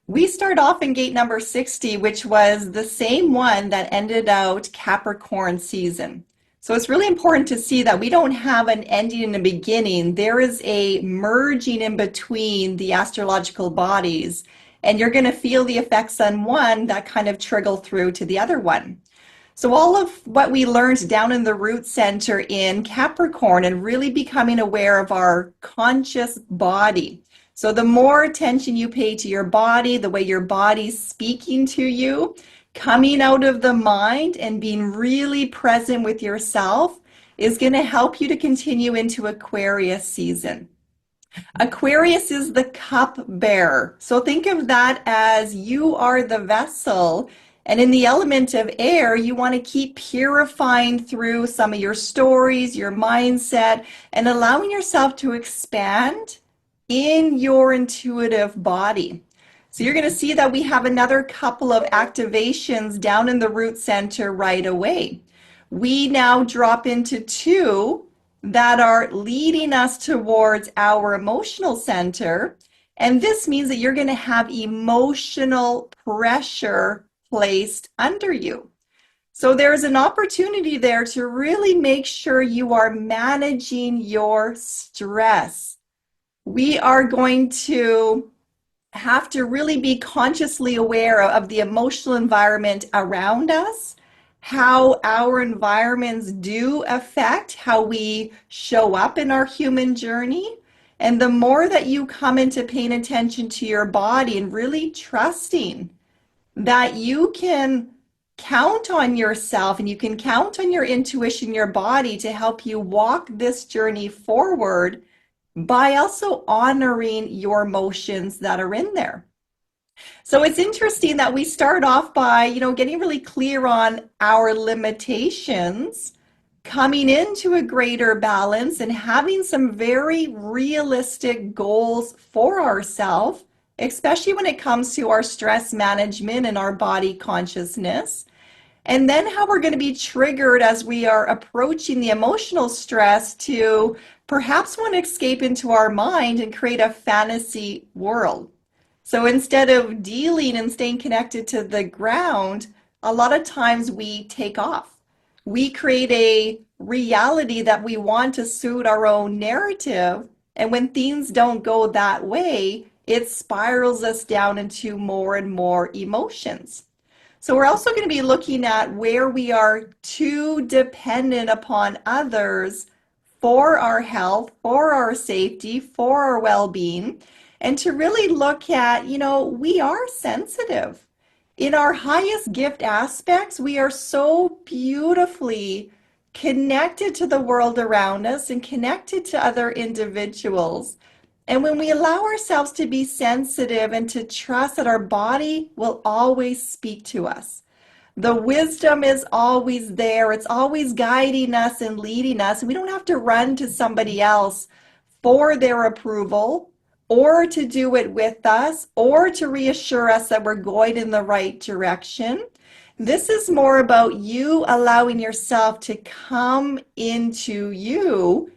We start off in gate number 60, which was the same one that ended out Capricorn season. So it's really important to see that we don't have an ending and a beginning. There is a merging in between the astrological bodies, and you're going to feel the effects on one that kind of trickle through to the other one. So all of what we learned down in the root center in Capricorn and really becoming aware of our conscious body. So the more attention you pay to your body, the way your body's speaking to you, coming out of the mind and being really present with yourself is going to help you to continue into Aquarius season. Aquarius is the cup bearer. So think of that as you are the vessel. And in the element of air, you want to keep purifying through some of your stories, your mindset, and allowing yourself to expand in your intuitive body. So you're going to see that we have another couple of activations down in the root center right away. We now drop into two that are leading us towards our emotional center. And this means that you're going to have emotional pressure placed under you. So there's an opportunity there to really make sure you are managing your stress. We are going to have to really be consciously aware of the emotional environment around us, how our environments do affect how we show up in our human journey. And the more that you come into paying attention to your body and really trusting that you can count on yourself and you can count on your intuition, your body to help you walk this journey forward by also honoring your emotions that are in there. So it's interesting that we start off by, getting really clear on our limitations, coming into a greater balance and having some very realistic goals for ourselves, especially when it comes to our stress management and our body consciousness. And then how we're going to be triggered as we are approaching the emotional stress to perhaps want to escape into our mind and create a fantasy world. So instead of dealing and staying connected to the ground, a lot of times we take off. We create a reality that we want to suit our own narrative. And when things don't go that way, it spirals us down into more and more emotions. So we're also going to be looking at where we are too dependent upon others for our health, for our safety, for our well-being, and to really look at, we are sensitive. In our highest gift aspects, we are so beautifully connected to the world around us and connected to other individuals. And when we allow ourselves to be sensitive and to trust that our body will always speak to us, the wisdom is always there. It's always guiding us and leading us. We don't have to run to somebody else for their approval or to do it with us or to reassure us that we're going in the right direction. This is more about you allowing yourself to come into you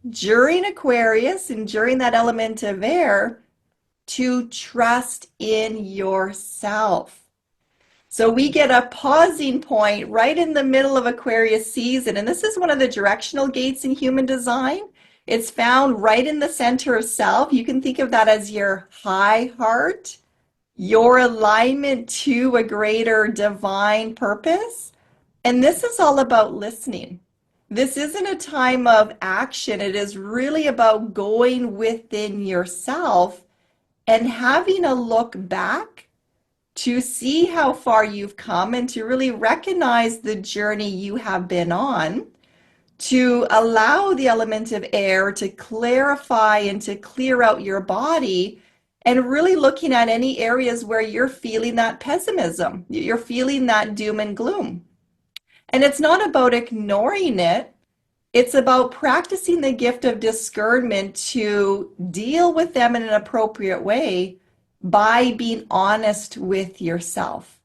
during Aquarius and during that element of air to trust in yourself. So we get a pausing point right in the middle of Aquarius season, and this is one of the directional gates in human design. It's found right in the center of self. You can think of that as your high heart, your alignment to a greater divine purpose. And this is all about listening. This isn't a time of action. It is really about going within yourself and having a look back to see how far you've come and to really recognize the journey you have been on, to allow the element of air to clarify and to clear out your body, and really looking at any areas where you're feeling that pessimism, you're feeling that doom and gloom. And it's not about ignoring it. It's about practicing the gift of discernment to deal with them in an appropriate way by being honest with yourself.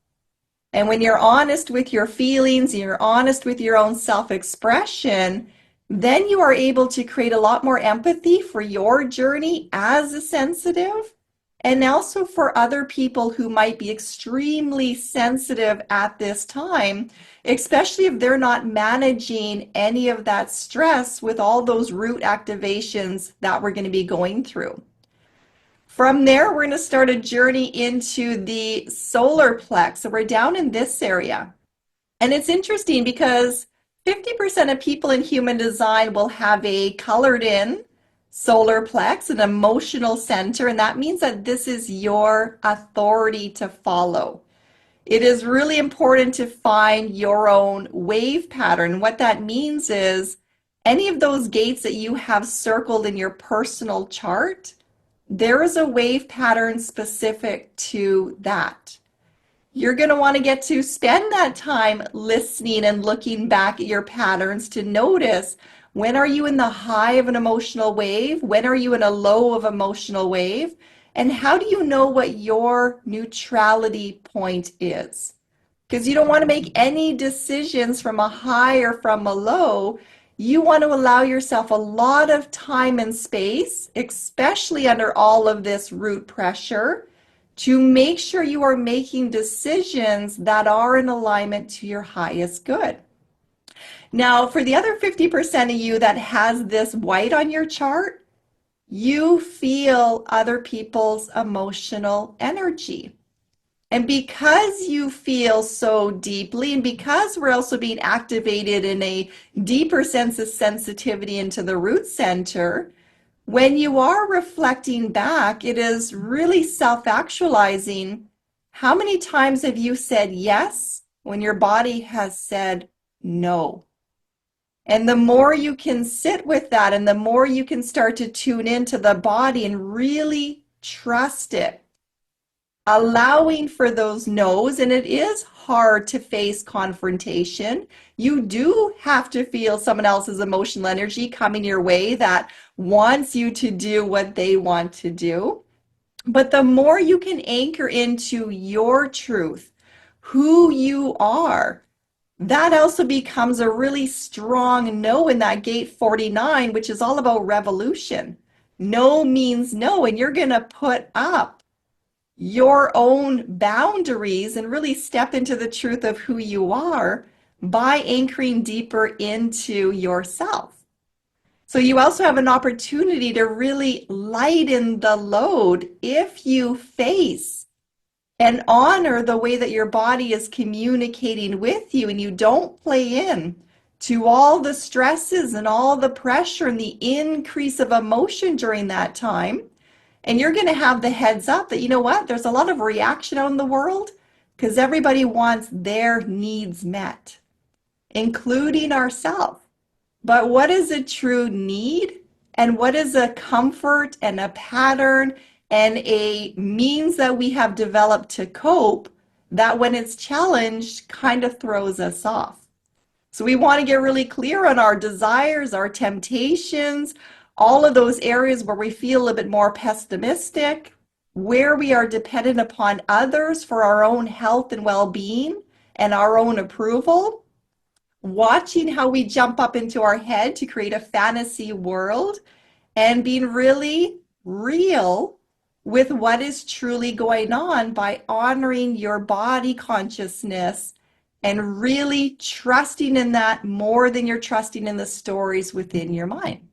And when you're honest with your feelings, you're honest with your own self-expression, then you are able to create a lot more empathy for your journey as a sensitive And also for other people who might be extremely sensitive at this time, especially if they're not managing any of that stress with all those root activations that we're going to be going through. From there, we're going to start a journey into the solar plex. So we're down in this area. And it's interesting because 50% of people in human design will have a colored in solar plex, an emotional center, and that means that this is your authority to follow. It is really important to find your own wave pattern. What that means is any of those gates that you have circled in your personal chart, there is a wave pattern specific to that. You're going to want to get to spend that time listening and looking back at your patterns to notice, when are you in the high of an emotional wave? When are you in a low of emotional wave? And how do you know what your neutrality point is? Because you don't want to make any decisions from a high or from a low. You want to allow yourself a lot of time and space, especially under all of this root pressure, to make sure you are making decisions that are in alignment to your highest good. Now, for the other 50% of you that has this white on your chart, you feel other people's emotional energy. And because you feel so deeply, and because we're also being activated in a deeper sense of sensitivity into the root center, when you are reflecting back, it is really self-actualizing. How many times have you said yes when your body has said no? And the more you can sit with that, and the more you can start to tune into the body and really trust it, allowing for those no's. And it is hard to face confrontation. You do have to feel someone else's emotional energy coming your way that wants you to do what they want to do. But the more you can anchor into your truth, who you are, that also becomes a really strong no in that gate 49, which is all about revolution. No means no, and you're going to put up your own boundaries and really step into the truth of who you are by anchoring deeper into yourself. So you also have an opportunity to really lighten the load if you face and honor the way that your body is communicating with you, and you don't play in to all the stresses and all the pressure and the increase of emotion during that time. And you're going to have the heads up that, you know what, there's a lot of reaction out in the world because everybody wants their needs met, including ourselves. But what is a true need? And what is a comfort and a pattern and a means that we have developed to cope that when it's challenged kind of throws us off? So we want to get really clear on our desires, our temptations, all of those areas where we feel a little bit more pessimistic, where we are dependent upon others for our own health and well-being and our own approval, watching how we jump up into our head to create a fantasy world, and being really real with what is truly going on by honoring your body consciousness and really trusting in that more than you're trusting in the stories within your mind.